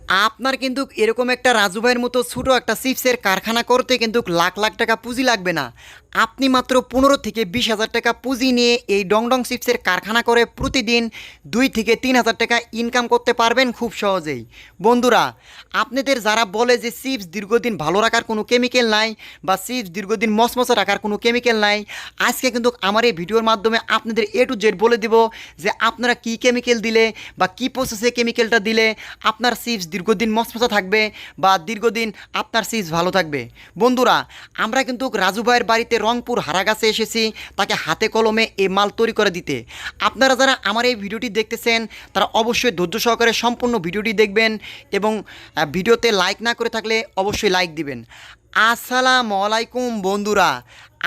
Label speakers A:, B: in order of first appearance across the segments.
A: আপনার কিন্তু এরকম একটা রাজু ভাইয়ের মতো ছোটো একটা চিপসের কারখানা করতে কিন্তু লাখ লাখ টাকা পুঁজি লাগবে না। আপনি মাত্র 15 থেকে 20 হাজার টাকা পুঁজি নিয়ে এই ডংডং চিপসের কারখানা করে প্রতিদিন 2 থেকে 3 হাজার টাকা ইনকাম করতে পারবেন খুব সহজেই। বন্ধুরা, আপনাদের যারা বলে যে চিপস দীর্ঘদিন ভালো রাখার কোনো কেমিক্যাল নাই বা চিপস দীর্ঘদিন মচমচে রাখার কোনো কেমিক্যাল নাই, আজকে কিন্তু আমার এই ভিডিওর মাধ্যমে আপনাদের A to Z বলে দেব যে আপনারা কী কেমিক্যাল দিলে বা কী প্রসেসে কেমিক্যালটা দিলে আপনার চিপস দীর্ঘদিন মচমচা থাকবে বা দীর্ঘদিন আপনার চিপস ভালো থাকবে। বন্ধুরা, আমরা কিন্তু রাজু ভাইয়ের বাড়িতে রংপুর হারাগাছে এসেছি তাকে হাতে কলমে এই মাল তৈরি করে দিতে। আপনারা যারা আমার এই ভিডিওটি দেখতেছেন তারা অবশ্যই ধৈর্য সহকারে সম্পূর্ণ ভিডিওটি দেখবেন এবং ভিডিওতে লাইক না করে থাকলে অবশ্যই লাইক দিবেন। আসসালামু আলাইকুম বন্ধুরা,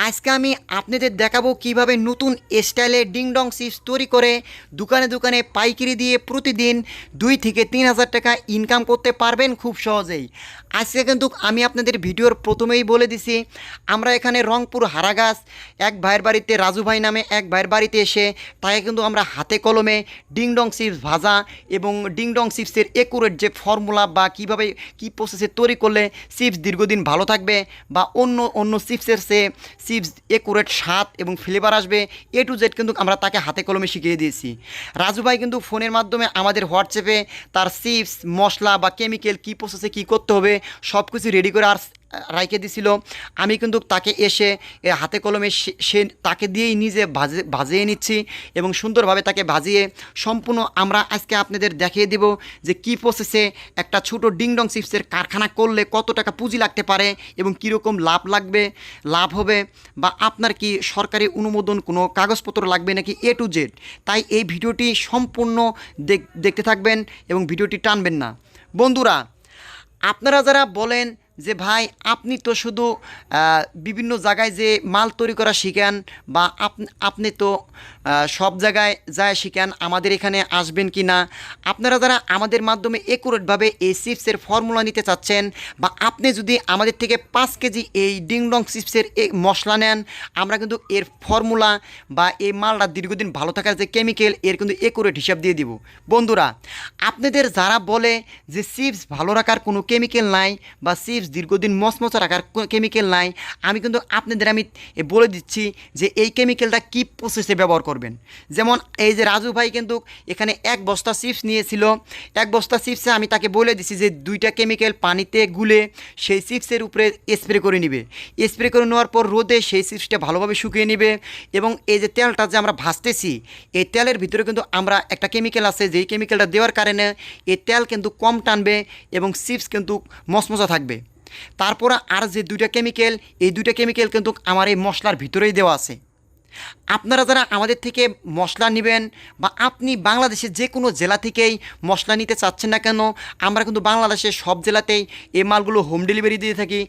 A: আজকে আমি আপনাদের দেখাবো কিভাবে নতুন স্টাইলে ডিংডং চিপস তৈরি করে দোকানে দোকানে পাইকারি দিয়ে প্রতিদিন 2 থেকে 3 হাজার টাকা ইনকাম করতে পারবেন খুব সহজেই। আজকে কিন্তু আমি আপনাদের ভিডিওর প্রথমেই বলে দিছি, আমরা এখানে রংপুর হারাগাছ এক ভাইয়ের বাড়িতে, রাজু ভাই নামে এক ভাইয়ের বাড়িতে এসে তাকে কিন্তু আমরা হাতে কলমে ডিংডং চিপস ভাজা এবং ডিংডং চিপসের একুরেট যে ফর্মুলা বা কিভাবে কি প্রসেসে তৈরি করলে চিপস দীর্ঘদিন ভালো থাকবে বা অন্য অন্য চিপসের সে চিপস একুরেট স্বাদ এবং ফ্লেভার আসবে, A to Z কিন্তু আমরা তাকে হাতে কলমে শিখিয়ে দিয়েছি। রাজু ভাই কিন্তু ফোনের মাধ্যমে আমাদের হোয়াটসঅ্যাপে তার চিপস মশলা বা কেমিক্যাল কী প্রসেসে কী করতে হবে সব কিছু রেডি করে আর রাইখে দিছিল। আমি কিন্তু তাকে এসে হাতে কলমে সে তাকে দিয়েই নিজে ভাজিয়ে নিচ্ছি এবং সুন্দরভাবে তাকে ভাজিয়ে সম্পূর্ণ আমরা আজকে আপনাদের দেখিয়ে দেব যে কী প্রসেসে একটা ছোটো ডিংডং চিপসের কারখানা করলে কত টাকা পুঁজি লাগতে পারে এবং কীরকম লাভ হবে বা আপনার কি সরকারি অনুমোদন কোনো কাগজপত্র লাগবে নাকি A to Z। তাই এই ভিডিওটি সম্পূর্ণ দেখতে থাকবেন এবং ভিডিওটি টানবেন না। বন্ধুরা, আপনারা যারা বলেন যে ভাই আপনি তো শুধু বিভিন্ন জায়গায় যে মাল তৈরি করা শিখান বা আপনি তো সব জায়গায় যায় শিখান, আমাদের এখানে আসবেন কি না, আপনারা যারা আমাদের মাধ্যমে একুরেটভাবে এই চিপসের ফর্মুলা নিতে চাচ্ছেন বা আপনি যদি আমাদের থেকে 5 কেজি এই ডিংডং চিপসের মশলা নেন, আমরা কিন্তু এর ফর্মুলা বা এই মালটা দীর্ঘদিন ভালো থাকার যে কেমিক্যাল এর কিন্তু একুরেট হিসাব দিয়ে দিব। বন্ধুরা, আপনাদের যারা বলে যে চিপস ভালো রাখার কোনো কেমিক্যাল নাই বা চিপস দীর্ঘদিন মচমচা রাখার কেমিক্যাল নাই, আমি কিন্তু আপনাদের বলে দিচ্ছি যে এই কেমিক্যালটা কী প্রসেসে ব্যবহার করবেন। যেমন এই যে রাজু ভাই কিন্তু এখানে 1 বস্তা চিপস নিয়েছিল, 1 বস্তা চিপসে আমি তাকে বলে দিছি যে 2টা কেমিক্যাল পানিতে গুলে সেই চিপসের উপরে স্প্রে করে নিবে, স্প্রে করে নেওয়ার পর রোদে সেই চিপসটা ভালোভাবে শুকিয়ে নেবে এবং এই যে তেলটা যে আমরা ভাজতেছি এই তেলের ভিতরে কিন্তু আমরা একটা কেমিক্যাল আছে, যেই কেমিক্যালটা দেওয়ার কারণে এই তেল কিন্তু কম টানবে এবং চিপস কিন্তু মচমচা থাকবে। তারপরে আর যে 2টা কেমিক্যাল, এই 2টা কেমিক্যাল কিন্তু আমার এই মশলার ভিতরেই দেওয়া আছে। আপনারা যারা আমাদের থেকে মশলা নেবেন বা আপনি বাংলাদেশের যে কোনো জেলা থেকেই মশলা নিতে চাচ্ছেন না কেন, আমরা কিন্তু বাংলাদেশের সব জেলাতেই এই মালগুলো হোম ডেলিভারি দিয়ে থাকি।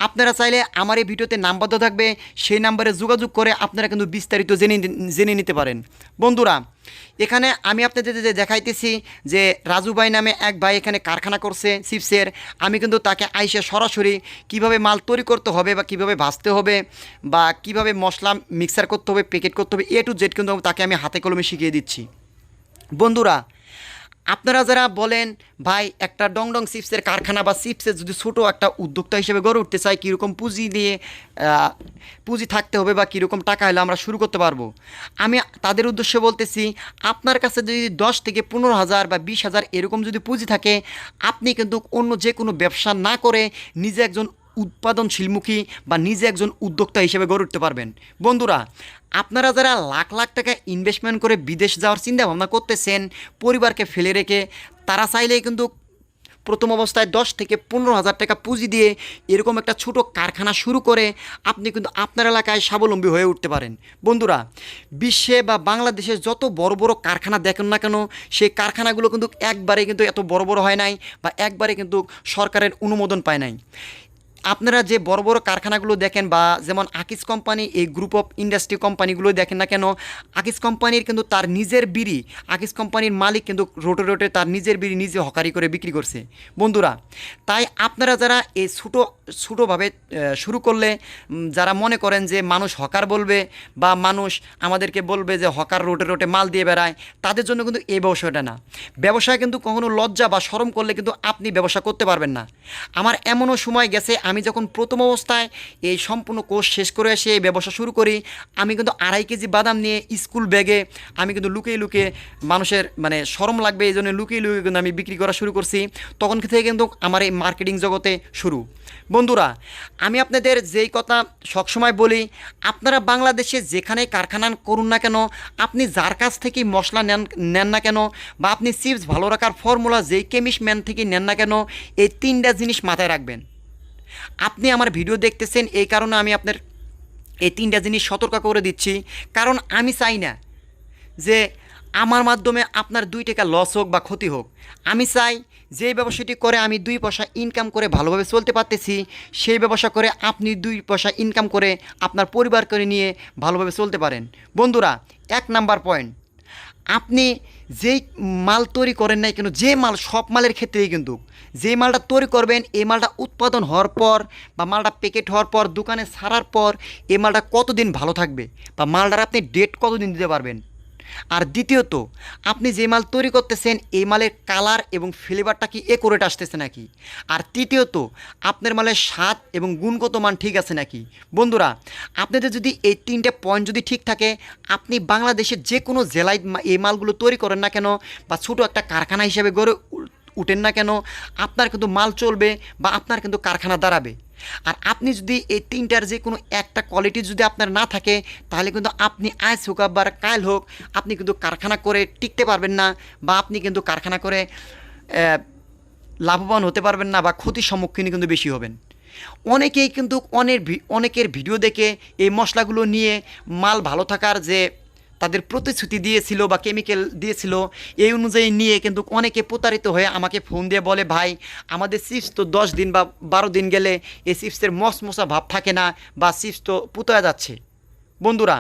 A: আপনারা চাইলে আমার এই ভিডিওতে নাম্বার দেওয়া থাকবে, সেই নাম্বারে যোগাযোগ করে আপনারা কিন্তু বিস্তারিত জেনে নিতে পারেন। বন্ধুরা, এখানে আমি আপনাদের যে দেখাইতেছি যে রাজু ভাই নামে এক ভাই এখানে কারখানা করছে চিপসের, আমি কিন্তু তাকে আইসে সরাসরি কিভাবে মাল তৈরি করতে হবে বা কিভাবে ভাজতে হবে বা কিভাবে মশলা মিক্সার করতে হবে, প্যাকেট করতে হবে, A to Z কিন্তু তাকে আমি হাতে কলমে শিখিয়ে দিচ্ছি। বন্ধুরা, আপনারা যারা বলেন ভাই একটা ডংডং চিপসের কারখানা বা চিপসের যদি ছোটো একটা উদ্যোক্তা হিসেবে গড়ে উঠতে চাই, কীরকম পুঁজি দিয়ে পুঁজি থাকতে হবে বা কীরকম টাকা হলে আমরা শুরু করতে পারবো, আমি তাদের উদ্দেশ্যে বলতেছি আপনার কাছে যদি 10 থেকে 15 হাজার বা 20 হাজার এরকম যদি পুঁজি থাকে, আপনি কিন্তু অন্য যে কোনো ব্যবসা না করে নিজে একজন উৎপাদনশীলমুখী বা নিজে একজন উদ্যোক্তা হিসেবে গড়ে উঠতে পারবেন। বন্ধুরা, আপনারা যারা লাখ লাখ টাকা ইনভেস্টমেন্ট করে বিদেশ যাওয়ার চিন্তা ভাবনা করতেছেন পরিবারকে ফেলে রেখে, তারা চাইলেই কিন্তু প্রথম অবস্থায় 10 থেকে 15 হাজার টাকা পুঁজি দিয়ে এরকম একটা ছোটো কারখানা শুরু করে আপনি কিন্তু আপনার এলাকায় স্বাবলম্বী হয়ে উঠতে পারেন। বন্ধুরা, বিশ্বে বা বাংলাদেশের যত বড় বড় কারখানা দেখেন না কেন, সেই কারখানাগুলো কিন্তু একবারে কিন্তু এত বড় বড় হয় নাই বা একবারে কিন্তু সরকারের অনুমোদন পায় নাই। আপনারা যে বড় বড় কারখানাগুলো দেখেন বা যেমন আকিস কোম্পানি, এই গ্রুপ অফ ইন্ডাস্ট্রি কোম্পানিগুলো দেখেন না কেন, আকিস কোম্পানির কিন্তু তার নিজের বিড়ি, আকিস কোম্পানির মালিক কিন্তু রোটে রোটে তার নিজের বিড়ি নিজে হকারি করে বিক্রি করছে বন্ধুরা। তাই আপনারা যারা এই ছোটোভাবে শুরু করলে যারা মনে করেন যে মানুষ হকার বলবে বা মানুষ আমাদেরকে বলবে যে হকার রোটে রোটে মাল দিয়ে বেড়ায়, তাদের জন্য কিন্তু এই ব্যবসাটা না। ব্যবসায় কিন্তু কখনো লজ্জা বা শরম করলে কিন্তু আপনি ব্যবসা করতে পারবেন না। আমার এমনও সময় গেছে, আমি যখন প্রথম অবস্থায় এই সম্পূর্ণ কোর্স শেষ করে এসে এই ব্যবসা শুরু করি, আমি কিন্তু 2.5 কেজি বাদাম নিয়ে স্কুল ব্যাগে আমি কিন্তু লুকিয়ে লুকিয়ে, মানুষের মানে শরম লাগবে এই জন্য লুকিয়ে লুকিয়ে কিন্তু আমি বিক্রি করা শুরু করছি। তখন থেকে কিন্তু আমার এই মার্কেটিং জগতে শুরু। বন্ধুরা, আমি আপনাদের যেই কথা সবসময় বলি, আপনারা বাংলাদেশে যেখানে কারখানা করুন না কেন, আপনি যার কাছ থেকে মশলা নেন না কেন, বা আপনি চিপস ভালো রাখার ফর্মুলা যেই কেমিস্ট ম্যান থেকে নেন না কেন, এই 3টা জিনিস মাথায় রাখবেন। আপনি আমার ভিডিও দেখতেছেন এই কারণে আমি আপনার এই 3টা জিনিস সতর্ক করে দিচ্ছি, কারণ আমি চাই না যে আমার মাধ্যমে আপনার 2 টাকা লস হোক বা ক্ষতি হোক। আমি চাই যে ব্যবসাটি করে আমি 2 পয়সা ইনকাম করে ভালোভাবে চলতে পারতেছি, সেই ব্যবসা করে আপনি 2 পয়সা ইনকাম করে আপনার পরিবার করে নিয়ে ভালোভাবে চলতে পারেন। বন্ধুরা, 1 নাম্বার পয়েন্ট, আপনি যেই মাল তৈরি করেন নাই কেন, যে মাল, সব মালের ক্ষেত্রেই কিন্তু যে মালটা তৈরি করবেন, এই মালটা উৎপাদন হওয়ার পর বা মালটা প্যাকেট হওয়ার পর দোকানে ছাড়ার পর এই মালটা কতদিন ভালো থাকবে বা মালটার আপনি ডেট কতদিন দিতে পারবেন। আর দ্বিতীয়ত, আপনি যে মাল তৈরি করতেছেন এই মালের কালার এবং ফ্লেভারটা কি একুরেট আসতেছে নাকি। আর তৃতীয়ত, আপনার মালের স্বাদ এবং গুণগত মান ঠিক আছে নাকি। বন্ধুরা, আপনাদের যদি এই 3টে পয়েন্ট যদি ঠিক থাকে, আপনি বাংলাদেশের যে কোনো জেলায় এই মালগুলো তৈরি করেন না কেন বা ছোটো একটা কারখানা হিসেবে গড়ে উঠেন না কেন, আপনার কিন্তু মাল চলবে বা আপনার কিন্তু কারখানা দাঁড়াবে। আর আপনি যদি এই 3টার যে কোনো একটা কোয়ালিটি যদি আপনার না থাকে, তাহলে কিন্তু আপনি আজ হোক বা কাল হোক আপনি কিন্তু কারখানা করে টিকতে পারবেন না, বা আপনি কিন্তু কারখানা করে লাভবান হতে পারবেন না, বা ক্ষতির সম্মুখীন কিন্তু বেশি হবেন। অনেকেই কিন্তু অনেকের ভিডিও দেখে এই মশলাগুলো নিয়ে মাল ভালো থাকার যে তাদের প্রতিশ্রুতি দিয়েছিল বা কেমিক্যাল দিয়েছিল, এই অনুযায়ী নিয়ে কিন্তু অনেকে প্রতারিত হয়ে আমাকে ফোন দিয়ে বলে, ভাই আমাদের চিপস তো 10 দিন বা 12 দিন গেলে এই চিপসের মশমশা ভাব থাকে না বা চিপস তো পুতোয়া যাচ্ছে। বন্ধুরা,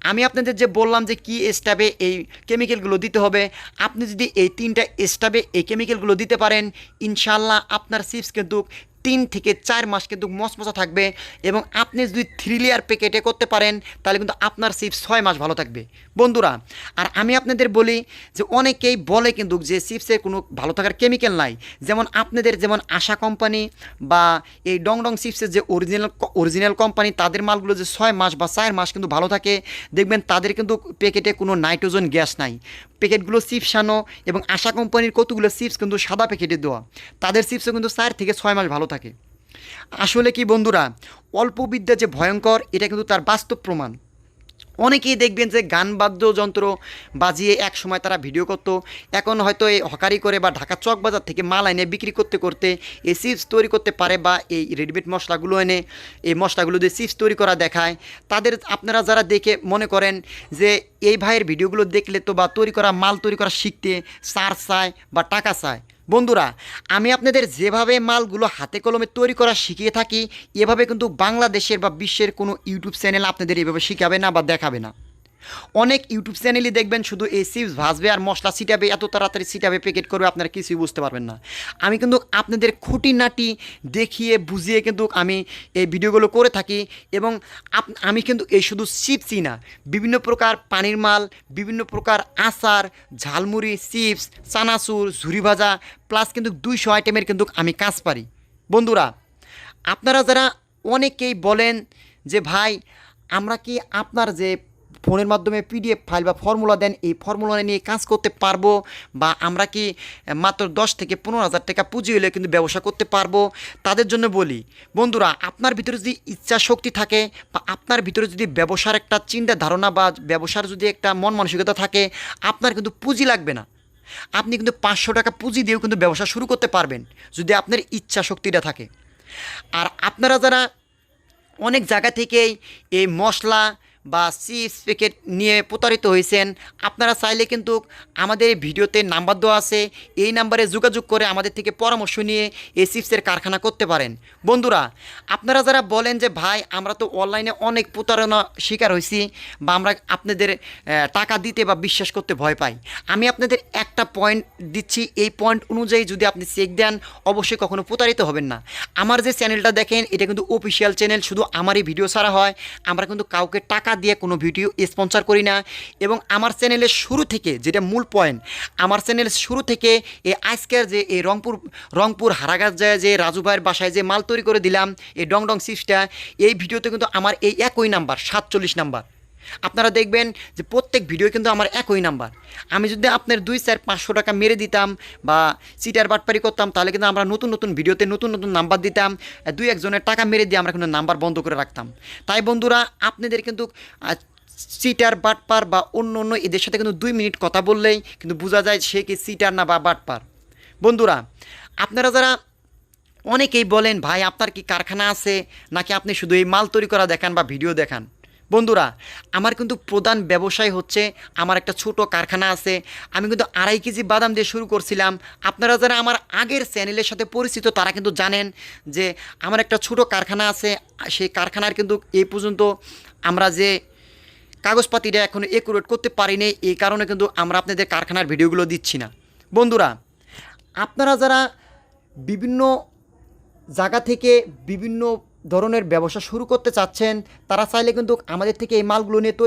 A: আমি আপনাদের যে বললাম যে কী স্টেপে এই কেমিক্যালগুলো দিতে হবে, আপনি যদি এই 3টা স্টেপে এই কেমিক্যালগুলো দিতে পারেন, ইনশাল্লাহ আপনার চিপস কিন্তু 3 থেকে 4 মাস কিন্তু মচমচা থাকবে। এবং আপনি যদি 3 লেয়ার প্যাকেটে করতে পারেন, তাহলে কিন্তু আপনার চিপস 6 মাস ভালো থাকবে। বন্ধুরা, আর আমি আপনাদের বলি যে অনেকেই বলে কিন্তু যে চিপসের কোনো ভালো থাকার কেমিক্যাল নাই, যেমন আপনাদের যেমন আশা কোম্পানি বা এই ডং চিপসের যে অরিজিনাল কোম্পানি, তাদের মালগুলো যে 6 মাস বা 4 মাস কিন্তু ভালো থাকে, দেখবেন তাদের কিন্তু প্যাকেটে কোনো নাইট্রোজেন গ্যাস নাই। প্যাকেটগুলো চিপসানো, এবং আশা কোম্পানির কতগুলো চিপস কিন্তু সাদা প্যাকেটে দেওয়া, তাদের চিপসও কিন্তু 4 থেকে 6 মাস ভালো থাকে। আসলে কি বন্ধুরা, অল্প বিদ্যা যে ভয়ঙ্কর, এটা কিন্তু তার বাস্তব প্রমাণ। অনেকেই দেখবেন যে গান বাদ্যযন্ত্র বাজিয়ে এক সময় তারা ভিডিও করতো, এখন হয়তো এই হকারি করে বা ঢাকা চক বাজার থেকে মাল এনে বিক্রি করতে করতে এই চিপস তৈরি করতে পারে, বা এই রেডিমেড মশলাগুলো এনে এই মশলাগুলো দিয়ে চিপস তৈরি করা দেখায়। তাদের আপনারা যারা দেখে মনে করেন যে এই ভাইয়ের ভিডিওগুলো দেখলে তো বা তৈরি করা মাল তৈরি করা শিখতে চার্জ চায় বা টাকা চায়। বন্ধুরা, আমি আপনাদের যেভাবে মালগুলো হাতে কলমে তৈরি করা শিখিয়ে থাকি, এভাবে কিন্তু বাংলাদেশের বা বিশ্বের কোনো ইউটিউব চ্যানেল আপনাদের এভাবে শিখাবে না বা দেখাবে না। অনেক ইউটিউব চ্যানেলই দেখবেন শুধু এই চিপস ভাজবে আর মশলা ছিটাবে, এত তাড়াতাড়ি ছিটাবে, প্যাকেট করবে, আপনারা কিছুই বুঝতে পারবেন না। আমি কিন্তু আপনাদের খুঁটিনাটি দেখিয়ে বুঝিয়ে কিন্তু আমি এই ভিডিওগুলো করে থাকি। এবং আমি কিন্তু এই শুধু চিপসই না, বিভিন্ন প্রকার পানির মাল, বিভিন্ন প্রকার আচার, ঝালমুড়ি, চিপস, চানাচুর, ঝুরি ভাজা, প্লাস কিন্তু 200 আইটেমের কিন্তু আমি কাজ পারি। বন্ধুরা, আপনারা যারা অনেকেই বলেন যে ভাই আমরা কি আপনার যে ফোনের মাধ্যমে পিডিএফ ফাইল বা ফর্মুলা দেন, এই ফর্মুলা নিয়ে কাজ করতে পারবো, বা আমরা কি মাত্র 10 থেকে 15,000 টাকা পুঁজি হলে কিন্তু ব্যবসা করতে পারবো, তাদের জন্য বলি বন্ধুরা, আপনার ভিতরে যদি ইচ্ছা শক্তি থাকে বা আপনার ভিতরে যদি ব্যবসার একটা চিন্তা ধারণা বা ব্যবসার যদি একটা মন মানসিকতা থাকে, আপনার কিন্তু পুঁজি লাগবে না। আপনি কিন্তু 500 টাকা পুঁজি দিয়েও কিন্তু ব্যবসা শুরু করতে পারবেন যদি আপনার ইচ্ছা শক্তিটা থাকে। আর আপনারা যারা অনেক জায়গা থেকেই এই মশলা বা চিপস প্যাকেট নিয়ে প্রতারিত হয়েছেন, আপনারা চাইলে কিন্তু আমাদের এই ভিডিওতে নাম্বার দেওয়া আছে, এই নাম্বারে যোগাযোগ করে আমাদের থেকে পরামর্শ নিয়ে এই চিপসের কারখানা করতে পারেন। বন্ধুরা, আপনারা যারা বলেন যে ভাই আমরা তো অনলাইনে অনেক প্রতারণা শিকার হয়েছি বা আমরা আপনাদের টাকা দিতে বা বিশ্বাস করতে ভয় পাই, আমি আপনাদের একটা পয়েন্ট দিচ্ছি, এই পয়েন্ট অনুযায়ী যদি আপনি চেক দেন অবশ্যই কখনো প্রতারিত হবেন না। আমার যে চ্যানেলটা দেখেন এটা কিন্তু অফিসিয়াল চ্যানেল, শুধু আমারই ভিডিও ছাড়া হয়, আমরা কিন্তু কাউকে টাকা দিয়ে কোনো ভিডিও স্পন্সর করি না। এবং আমার চ্যানেলের শুরু থেকে যেটা মূল পয়েন্ট, আমার চ্যানেলের শুরু থেকে এই আজকের যে এই রংপুর হারাগাছ যায় যে রাজু ভাইয়ের বাসায় যে মাল তৈরি করে দিলাম এই ডংডং চিপসটা, এই ভিডিওতে কিন্তু আমার এই একই নাম্বার 47 নাম্বার। আপনারা দেখবেন যে প্রত্যেক ভিডিও কিন্তু আমার একই নাম্বার। আমি যদি আপনার 2-4-500 টাকা মেরে দিতাম বা চিটার বাটপারি করতাম, তাহলে কিন্তু আমরা নতুন নতুন ভিডিওতে নতুন নতুন নাম্বার দিতাম, 2-1 জনের টাকা মেরে দিয়ে আমরা কিন্তু নাম্বার বন্ধ করে রাখতাম। তাই বন্ধুরা, আপনাদের কিন্তু চিটার বাটপার বা অন্য অন্য এদের সাথে কিন্তু 2 মিনিট কথা বললেই কিন্তু বোঝা যায় সে কি চিটার না বা বাটপার। বন্ধুরা, আপনারা যারা অনেকেই বলেন ভাই আপনার কি কারখানা আছে নাকি আপনি শুধু এই মাল তৈরি করা দেখান বা ভিডিও দেখান, বন্ধুরা আমার কিন্তু প্রধান ব্যবসায় হচ্ছে আমার একটা ছোট কারখানা আছে। আমি কিন্তু 2.5 কেজি বাদাম দিয়ে শুরু করছিলাম। আপনারা যারা আমার আগের চ্যানেলের সাথে পরিচিত তারা কিন্তু জানেন যে আমার একটা ছোট কারখানা আছে। সেই কারখানার কিন্তু এই পর্যন্ত আমরা যে কাগজপাতিটা এখনও একুরেট করতে পারিনি, এই কারণে কিন্তু আমরা আপনাদের কারখানার ভিডিওগুলো দিচ্ছি না। বন্ধুরা, আপনারা যারা বিভিন্ন জায়গা থেকে বিভিন্ন ধরনের ব্যবসা শুরু করতে চাচ্ছেন, তারা চাইলে কিন্তু আমাদের থেকে এই মালগুলো নিয়ে তৈরি